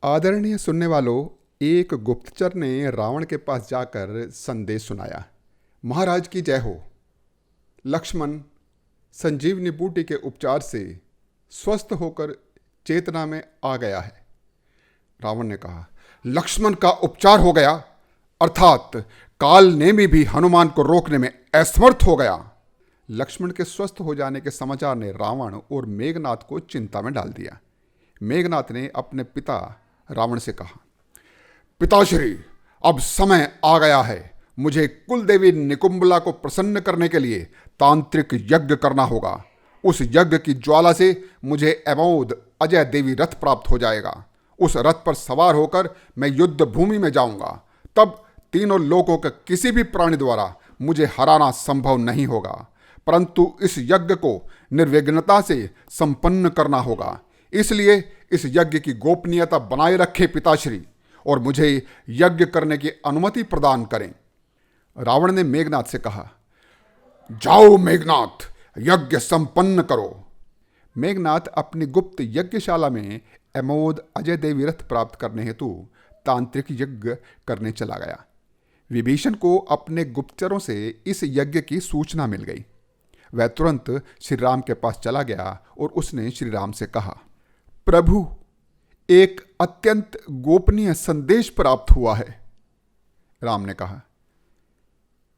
आदरणीय सुनने वालों, एक गुप्तचर ने रावण के पास जाकर संदेश सुनाया। महाराज की जय हो। लक्ष्मण संजीवनी बूटी के उपचार से स्वस्थ होकर चेतना में आ गया है। रावण ने कहा, लक्ष्मण का उपचार हो गया, अर्थात काल नेमी भी हनुमान को रोकने में असमर्थ हो गया। लक्ष्मण के स्वस्थ हो जाने के समाचार ने रावण और मेघनाथ को चिंता में डाल दिया। मेघनाथ ने अपने पिता रावण से कहा, पिताश्री, अब समय आ गया है। मुझे कुलदेवी निकुंबला को प्रसन्न करने के लिए तांत्रिक यज्ञ करना होगा। उस यज्ञ की ज्वाला से मुझे अमोद अजय देवी रथ प्राप्त हो जाएगा। उस रथ पर सवार होकर मैं युद्ध भूमि में जाऊंगा। तब तीनों लोकों के किसी भी प्राणी द्वारा मुझे हराना संभव नहीं होगा, परंतु इस यज्ञ को निर्विघ्नता से संपन्न करना होगा। इसलिए इस यज्ञ की गोपनीयता बनाए रखे पिताश्री, और मुझे यज्ञ करने की अनुमति प्रदान करें। रावण ने मेघनाथ से कहा, जाओ मेघनाथ, यज्ञ संपन्न करो। मेघनाथ अपनी गुप्त यज्ञशाला में अमोद अजय देवी रथ प्राप्त करने हेतु तांत्रिक यज्ञ करने चला गया। विभीषण को अपने गुप्तचरों से इस यज्ञ की सूचना मिल गई। वह तुरंत श्री राम के पास चला गया और उसने श्री राम से कहा, प्रभु, एक अत्यंत गोपनीय संदेश प्राप्त हुआ है। राम ने कहा,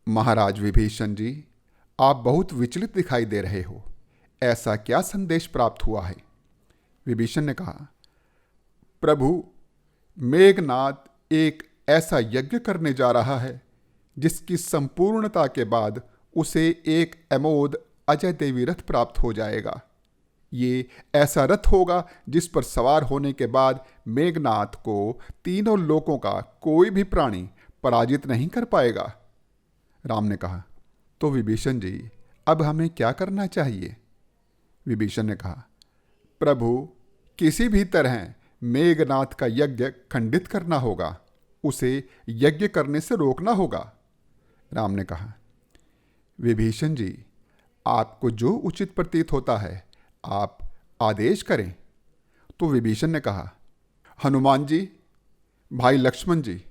महाराज विभीषण जी, आप बहुत विचलित दिखाई दे रहे हो। ऐसा क्या संदेश प्राप्त हुआ है? विभीषण ने कहा, प्रभु, मेघनाथ एक ऐसा यज्ञ करने जा रहा है जिसकी संपूर्णता के बाद उसे एक अमोद अजय देवी रथ प्राप्त हो जाएगा। ये ऐसा रथ होगा जिस पर सवार होने के बाद मेघनाथ को तीनों लोकों का कोई भी प्राणी पराजित नहीं कर पाएगा। राम ने कहा, तो विभीषण जी, अब हमें क्या करना चाहिए? विभीषण ने कहा, प्रभु, किसी भी तरह मेघनाथ का यज्ञ खंडित करना होगा, उसे यज्ञ करने से रोकना होगा। राम ने कहा, विभीषण जी, आपको जो उचित प्रतीत होता है आप आदेश करें। तो विभीषण ने कहा, हनुमान जी, भाई लक्ष्मण जी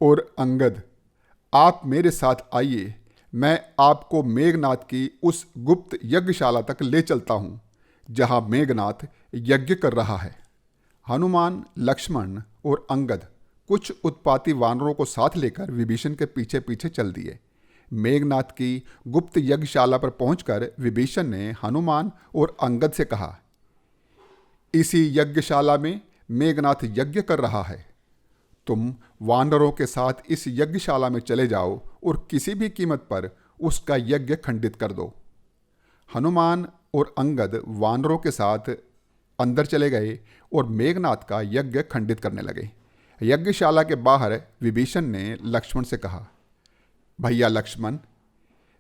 और अंगद, आप मेरे साथ आइए। मैं आपको मेघनाथ की उस गुप्त यज्ञशाला तक ले चलता हूँ जहाँ मेघनाथ यज्ञ कर रहा है। हनुमान, लक्ष्मण और अंगद कुछ उत्पाती वानरों को साथ लेकर विभीषण के पीछे पीछे चल दिए। मेघनाथ की गुप्त यज्ञशाला पर पहुंचकर विभीषण ने हनुमान और अंगद से कहा, इसी यज्ञशाला में मेघनाथ यज्ञ कर रहा है। तुम वानरों के साथ इस यज्ञशाला में चले जाओ और किसी भी कीमत पर उसका यज्ञ खंडित कर दो। हनुमान और अंगद वानरों के साथ अंदर चले गए और मेघनाथ का यज्ञ खंडित करने लगे। यज्ञशाला के बाहर विभीषण ने लक्ष्मण से कहा, भैया लक्ष्मण,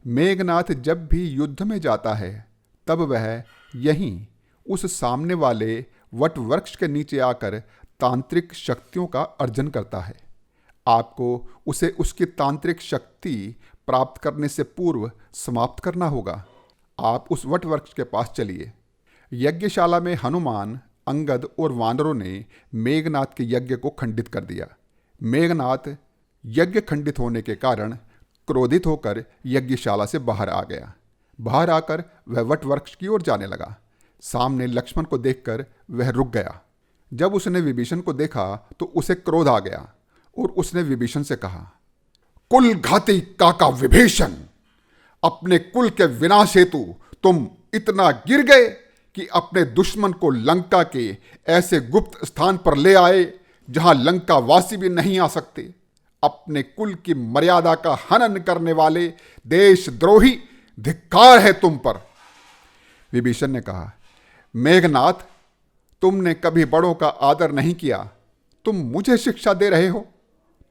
मेघनाथ जब भी युद्ध में जाता है तब वह यहीं उस सामने वाले वट वृक्ष के नीचे आकर तांत्रिक शक्तियों का अर्जन करता है। आपको उसे उसकी तांत्रिक शक्ति प्राप्त करने से पूर्व समाप्त करना होगा। आप उस वट वृक्ष के पास चलिए। यज्ञशाला में हनुमान, अंगद और वानरों ने मेघनाथ के यज्ञ को खंडित कर दिया। मेघनाथ यज्ञ खंडित होने के कारण क्रोधित होकर यज्ञशाला से बाहर आ गया। बाहर आकर वह वट वृक्ष की ओर जाने लगा। सामने लक्ष्मण को देखकर वह रुक गया। जब उसने विभीषण को देखा तो उसे क्रोध आ गया और उसने विभीषण से कहा, कुल घाती काका विभीषण, अपने कुल के विनाश हेतु तुम इतना गिर गए कि अपने दुश्मन को लंका के ऐसे गुप्त स्थान पर ले आए जहां लंका वासी भी नहीं आ सकते। अपने कुल की मर्यादा का हनन करने वाले देशद्रोही, धिक्कार है तुम पर। विभीषण ने कहा, मेघनाथ, तुमने कभी बड़ों का आदर नहीं किया, तुम मुझे शिक्षा दे रहे हो।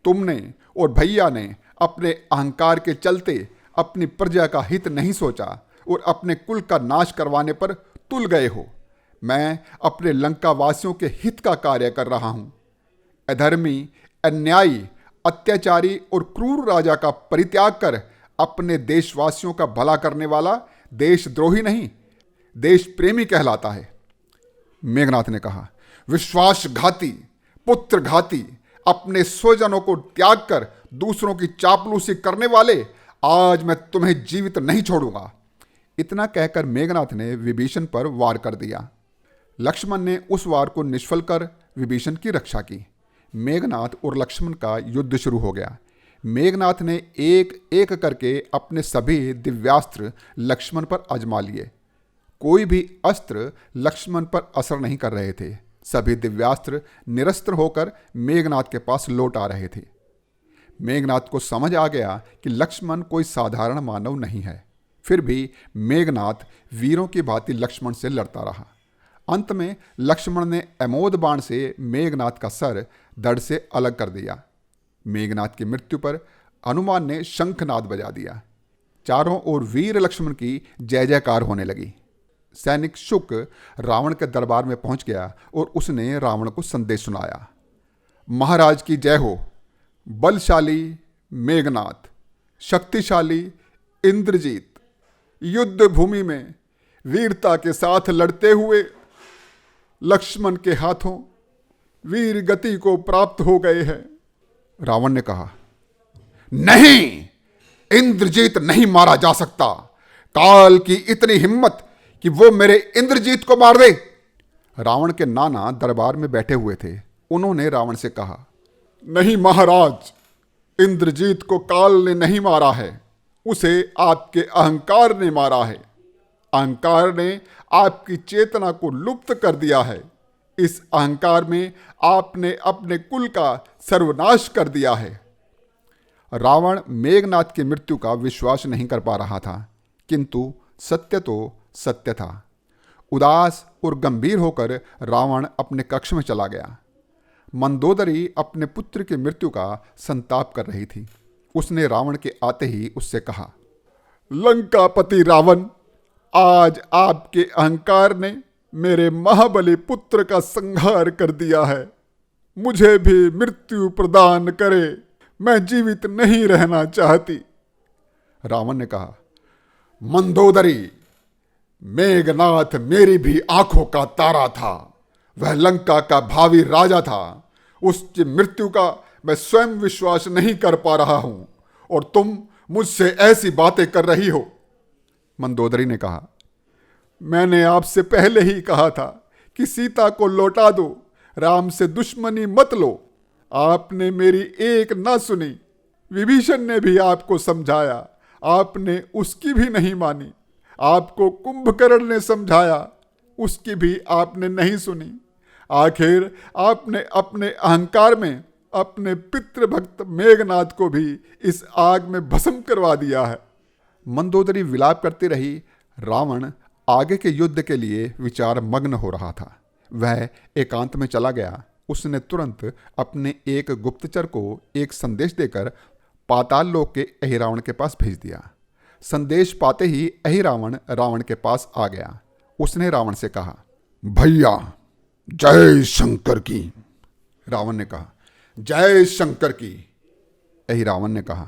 तुमने और भैया ने अपने अहंकार के चलते अपनी प्रजा का हित नहीं सोचा और अपने कुल का नाश करवाने पर तुल गए हो। मैं अपने लंका वासियों के हित का कार्य कर रहा हूं। अधर्मी, अन्यायी, अत्याचारी और क्रूर राजा का परित्याग कर अपने देशवासियों का भला करने वाला देशद्रोही नहीं, देश प्रेमी कहलाता है। मेघनाथ ने कहा, विश्वासघाती, पुत्रघाती, अपने स्वजनों को त्याग कर दूसरों की चापलूसी करने वाले, आज मैं तुम्हें जीवित नहीं छोड़ूंगा। इतना कहकर मेघनाथ ने विभीषण पर वार कर दिया। लक्ष्मण ने उस वार को निष्फल कर विभीषण की रक्षा की। मेघनाथ और लक्ष्मण का युद्ध शुरू हो गया। मेघनाथ ने एक एक करके अपने सभी दिव्यास्त्र लक्ष्मण पर आजमा लिए। कोई भी अस्त्र लक्ष्मण पर असर नहीं कर रहे थे। सभी दिव्यास्त्र निरस्त्र होकर मेघनाथ के पास लौट आ रहे थे। मेघनाथ को समझ आ गया कि लक्ष्मण कोई साधारण मानव नहीं है। फिर भी मेघनाथ वीरों की भांति लक्ष्मण से लड़ता रहा। अंत में लक्ष्मण ने अमोद बाण से मेघनाथ का सर धड़ से अलग कर दिया। मेघनाथ की मृत्यु पर हनुमान ने शंखनाद बजा दिया। चारों ओर वीर लक्ष्मण की जय जयकार होने लगी। सैनिक शुक रावण के दरबार में पहुंच गया और उसने रावण को संदेश सुनाया। महाराज की जय हो। बलशाली मेघनाथ, शक्तिशाली इंद्रजीत युद्ध भूमि में वीरता के साथ लड़ते हुए लक्ष्मण के हाथों वीर गति को प्राप्त हो गए हैं। रावण ने कहा, नहीं, इंद्रजीत नहीं मारा जा सकता। काल की इतनी हिम्मत कि वो मेरे इंद्रजीत को मार दे। रावण के नाना दरबार में बैठे हुए थे। उन्होंने रावण से कहा, नहीं महाराज, इंद्रजीत को काल ने नहीं मारा है, उसे आपके अहंकार ने मारा है। अहंकार ने आपकी चेतना को लुप्त कर दिया है। इस अहंकार में आपने अपने कुल का सर्वनाश कर दिया है। रावण मेघनाथ की मृत्यु का विश्वास नहीं कर पा रहा था, किंतु सत्य तो सत्य था। उदास और गंभीर होकर रावण अपने कक्ष में चला गया। मंदोदरी अपने पुत्र की मृत्यु का संताप कर रही थी। उसने रावण के आते ही उससे कहा, लंकापति रावण, आज आपके अहंकार ने मेरे महाबली पुत्र का संहार कर दिया है। मुझे भी मृत्यु प्रदान करे, मैं जीवित नहीं रहना चाहती। रावण ने कहा, मंदोदरी, मेघनाथ मेरी भी आंखों का तारा था। वह लंका का भावी राजा था। उसकी मृत्यु का मैं स्वयं विश्वास नहीं कर पा रहा हूं और तुम मुझसे ऐसी बातें कर रही हो। मंदोदरी ने कहा, मैंने आपसे पहले ही कहा था कि सीता को लौटा दो, राम से दुश्मनी मत लो। आपने मेरी एक ना सुनी। विभीषण ने भी आपको समझाया, आपने उसकी भी नहीं मानी। आपको कुंभकर्ण ने समझाया, उसकी भी आपने नहीं सुनी। आखिर आपने अपने अहंकार में अपने पितृभक्त मेघनाथ को भी इस आग में भस्म करवा दिया है। मंदोदरी विलाप करती रही। रावण आगे के युद्ध के लिए विचार मग्न हो रहा था। वह एकांत में चला गया। उसने तुरंत अपने एक गुप्तचर को एक संदेश देकर पाताल लोक के अहिरावण के पास भेज दिया। संदेश पाते ही अहिरावण रावण के पास आ गया। उसने रावण से कहा, भैया जय शंकर की। रावण ने कहा, जय शंकर की। अहिरावण ने कहा,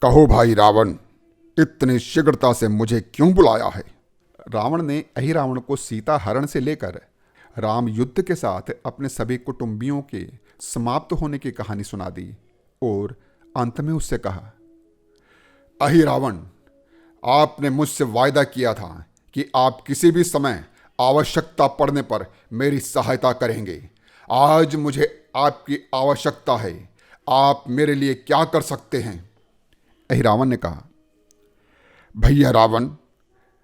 कहो भाई रावण, इतनी शीघ्रता से मुझे क्यों बुलाया है? रावण ने अहिरावण को सीता हरण से लेकर राम युद्ध के साथ अपने सभी कुटुंबियों के समाप्त होने की कहानी सुना दी और अंत में उससे कहा, अहिरावण, आपने मुझसे वायदा किया था कि आप किसी भी समय आवश्यकता पड़ने पर मेरी सहायता करेंगे। आज मुझे आपकी आवश्यकता है। आप मेरे लिए क्या कर सकते हैं? अहिरावण ने कहा, भैया रावण,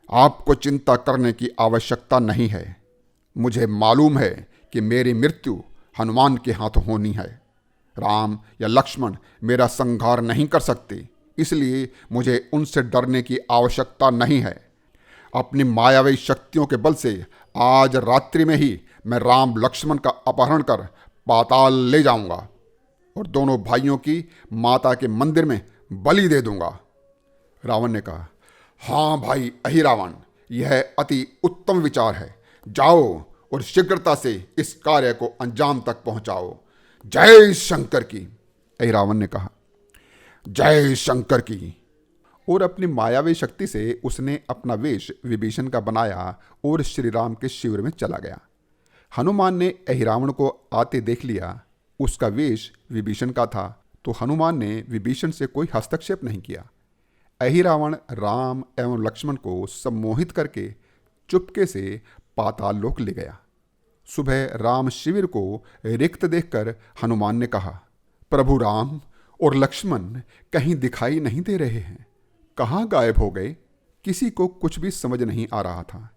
आपको चिंता करने की आवश्यकता नहीं है। मुझे मालूम है कि मेरी मृत्यु हनुमान के हाथों होनी है। राम या लक्ष्मण मेरा संहार नहीं कर सकते, इसलिए मुझे उनसे डरने की आवश्यकता नहीं है। अपनी मायावी शक्तियों के बल से आज रात्रि में ही मैं राम लक्ष्मण का अपहरण कर पाताल ले जाऊंगा और दोनों भाइयों की माता के मंदिर में बलि दे दूंगा। रावण ने कहा, हाँ भाई अहिरावण, यह अति उत्तम विचार है। जाओ और शीघ्रता से इस कार्य को अंजाम तक पहुंचाओ। जय शंकर की। अहिरावण ने कहा, जय शंकर की। और अपनी मायावी शक्ति से उसने अपना वेश विभीषण का बनाया और श्री राम के शिविर में चला गया। हनुमान ने अहिरावण को आते देख लिया। उसका वेश विभीषण का था, तो हनुमान ने विभीषण से कोई हस्तक्षेप नहीं किया। अहिरावण राम एवं लक्ष्मण को सम्मोहित करके चुपके से पाताल लोक ले गया। सुबह राम शिविर को रिक्त देखकर हनुमान ने कहा, प्रभु राम और लक्ष्मण कहीं दिखाई नहीं दे रहे हैं, कहाँ गायब हो गए? किसी को कुछ भी समझ नहीं आ रहा था।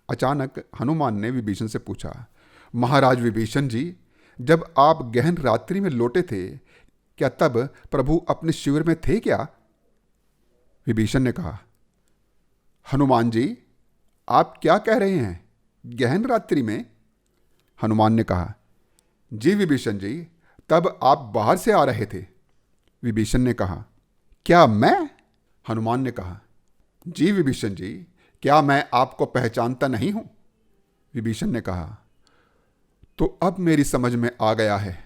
अचानक हनुमान ने विभीषण से पूछा, महाराज विभीषण जी, जब आप गहन रात्रि में लौटे थे, क्या तब प्रभु अपने शिविर में थे क्या? विभीषण ने कहा, हनुमान जी, आप क्या कह रहे हैं, गहन रात्रि में? हनुमान ने कहा, जी विभीषण जी, तब आप बाहर से आ रहे थे। विभीषण ने कहा, क्या मैं? हनुमान ने कहा, जी विभीषण जी, क्या मैं आपको पहचानता नहीं हूं? विभीषण ने कहा, तो अब मेरी समझ में आ गया है।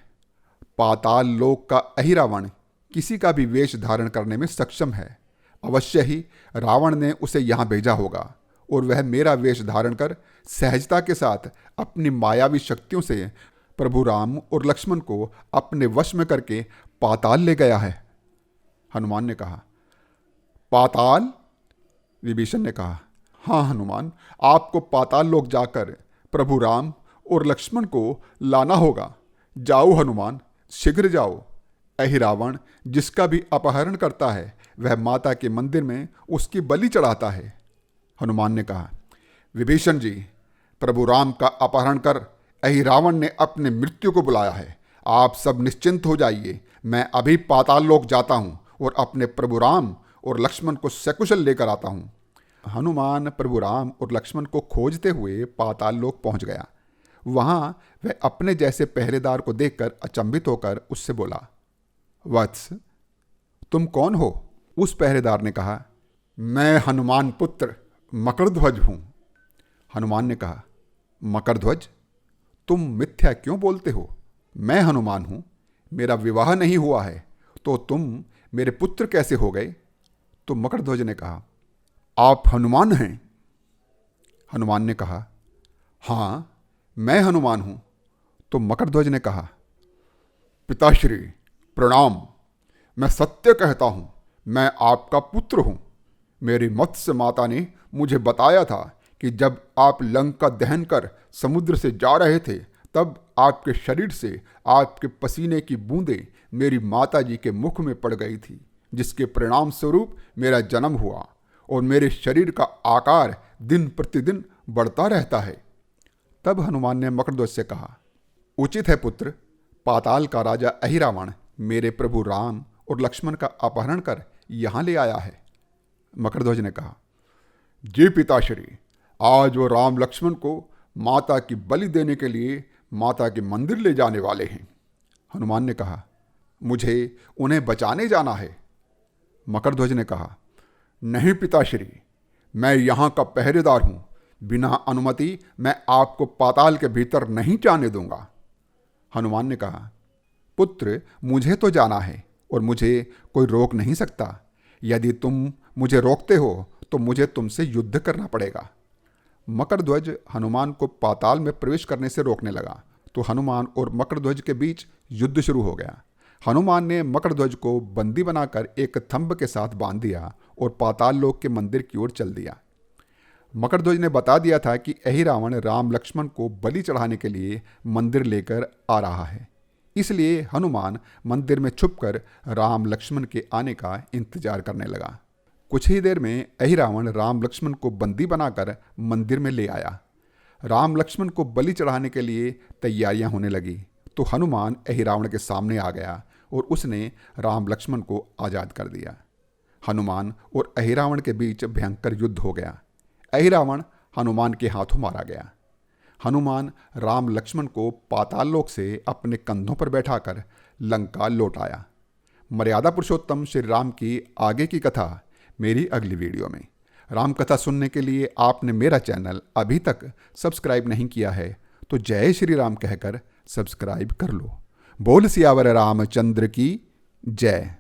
पाताल लोक का अहिरावण किसी का भी वेश धारण करने में सक्षम है। अवश्य ही रावण ने उसे यहाँ भेजा होगा और वह मेरा वेश धारण कर सहजता के साथ अपनी मायावी शक्तियों से प्रभु राम और लक्ष्मण को अपने वश में करके पाताल ले गया है। हनुमान ने कहा, पाताल? विभीषण ने कहा, हाँ हनुमान, आपको पाताल लोक जाकर प्रभु राम और लक्ष्मण को लाना होगा। जाओ हनुमान, शीघ्र जाओ। अहिरावण जिसका भी अपहरण करता है वह माता के मंदिर में उसकी बलि चढ़ाता है। हनुमान ने कहा, विभीषण जी, प्रभु राम का अपहरण कर अहिरावण ने अपने मृत्यु को बुलाया है। आप सब निश्चिंत हो जाइए, मैं अभी पाताल लोक जाता हूँ और अपने प्रभु राम और लक्ष्मण को सकुशल लेकर आता हूँ। हनुमान प्रभु राम और लक्ष्मण को खोजते हुए पाताल लोक पहुँच गया। वहाँ वह अपने जैसे पहरेदार को देखकर अचंभित होकर उससे बोला, वत्स, तुम कौन हो? उस पहरेदार ने कहा, मैं हनुमान पुत्र मकरध्वज हूँ। हनुमान ने कहा, मकरध्वज, तुम मिथ्या क्यों बोलते हो? मैं हनुमान हूँ, मेरा विवाह नहीं हुआ है, तो तुम मेरे पुत्र कैसे हो गए? तो मकरध्वज ने कहा, आप हनुमान हैं? हनुमान ने कहा, हाँ, मैं हनुमान हूँ। तो मकरध्वज ने कहा, पिताश्री प्रणाम, मैं सत्य कहता हूँ, मैं आपका पुत्र हूँ। मेरी मत्स्य माता ने मुझे बताया था कि जब आप लंका दहन कर समुद्र से जा रहे थे, तब आपके शरीर से आपके पसीने की बूंदें मेरी माता जी के मुख में पड़ गई थी, जिसके परिणाम स्वरूप मेरा जन्म हुआ और मेरे शरीर का आकार दिन प्रतिदिन बढ़ता रहता है। तब हनुमान ने मकरध्वज से कहा, उचित है पुत्र, पाताल का राजा अहिरावण मेरे प्रभु राम और लक्ष्मण का अपहरण कर यहाँ ले आया है। मकरध्वज ने कहा, जी पिताश्री, आज वो राम लक्ष्मण को माता की बलि देने के लिए माता के मंदिर ले जाने वाले हैं। हनुमान ने कहा, मुझे उन्हें बचाने जाना है। मकरध्वज ने कहा, नहीं पिताश्री, मैं यहाँ का पहरेदार हूँ, बिना अनुमति मैं आपको पाताल के भीतर नहीं जाने दूंगा। हनुमान ने कहा, पुत्र, मुझे तो जाना है और मुझे कोई रोक नहीं सकता। यदि तुम मुझे रोकते हो तो मुझे तुमसे युद्ध करना पड़ेगा। मकरध्वज हनुमान को पाताल में प्रवेश करने से रोकने लगा, तो हनुमान और मकरध्वज के बीच युद्ध शुरू हो गया। हनुमान ने मकरध्वज को बंदी बनाकर एक थंब के साथ बांध दिया और पाताल लोक के मंदिर की ओर चल दिया। मकरध्वज ने बता दिया था कि अहिरावण राम लक्ष्मण को बलि चढ़ाने के लिए मंदिर लेकर आ रहा है, इसलिए हनुमान मंदिर में छुपकर राम लक्ष्मण के आने का इंतजार करने लगा। कुछ ही देर में अहिरावण राम लक्ष्मण को बंदी बनाकर मंदिर में ले आया। राम लक्ष्मण को बलि चढ़ाने के लिए तैयारियां होने लगी, तो हनुमान अहिरावण के सामने आ गया और उसने राम लक्ष्मण को आज़ाद कर दिया। हनुमान और अहिरावण के बीच भयंकर युद्ध हो गया। अहिरावण हनुमान के हाथों मारा गया। हनुमान राम लक्ष्मण को पाताल लोक से अपने कंधों पर बैठाकर लंका लौट आया। मर्यादा पुरुषोत्तम श्री राम की आगे की कथा मेरी अगली वीडियो में। राम कथा सुनने के लिए आपने मेरा चैनल अभी तक सब्सक्राइब नहीं किया है तो जय श्री राम कहकर सब्सक्राइब कर लो। बोल सियावर रामचंद्र की जय।